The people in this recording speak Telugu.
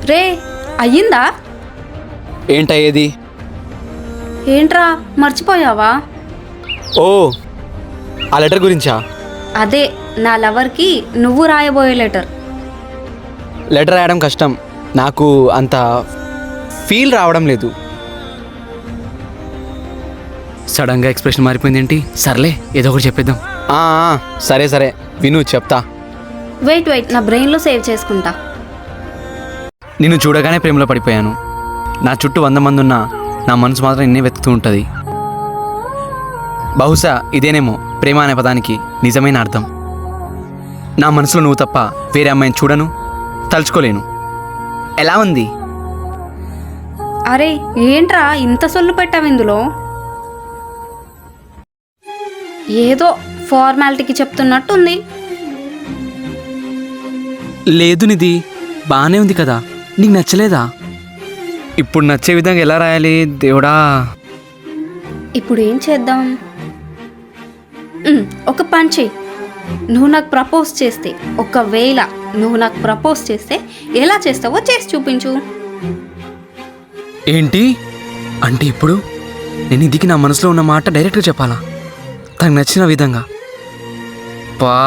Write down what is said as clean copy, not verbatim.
రే అయ్యిందా? ఏంటయ్యేది? ఏంట్రా మర్చిపోయావా? ఓ, ఆ లెటర్ గురించా? అదే నా లవర్కి నువ్వు రాయబోయే లెటర్. లెటర్ రాయడం కష్టం, నాకు అంత ఫీల్ రావడం లేదు. సడన్గా ఎక్స్ప్రెషన్ మారిపోయింది ఏంటి? సర్లే ఏదో ఒకటి చెప్పేద్దాం. సరే సరే విను చెప్తా. వెయిట్ నా బ్రెయిన్లో సేవ్ చేసుకుంటా. నిన్ను చూడగానే ప్రేమలో పడిపోయాను. నా చుట్టూ 100 మంది ఉన్నా నా మనసు మాత్రం నిన్నే వెతుకుతూ ఉంటుంది. బహుశా ఇదేనేమో ప్రేమ అనే పదానికి నిజమైన అర్థం. నా మనసులో నువ్వు తప్ప వేరే అమ్మాయిని చూడను, తలుచుకోలేను. ఎలా ఉంది? అరే ఏంట్రా ఇంత సొల్లు పెట్టావు ఇందులో? ఏదో ఫార్మాలిటీకి చెప్తున్నట్టుంది. లేదు నిధి, బాగానే ఉంది కదా, నీకు నచ్చలేదా? ఇప్పుడు నచ్చే విధంగా ఎలా రాయాలి దేవుడా? ఇప్పుడు ఏం చేద్దాం? ఒక పని చెయ్యి. నువ్వు నాకు ప్రపోజ్ చేస్తే, ఒకవేళ నువ్వు నాకు ప్రపోజ్ చేస్తే ఎలా చేస్తావో చేసి చూపించు. ఏంటి అంటే ఇప్పుడు నేను ఇదికి నా మనసులో ఉన్న మాట డైరెక్ట్గా చెప్పాలా, తనకు నచ్చిన విధంగా? పా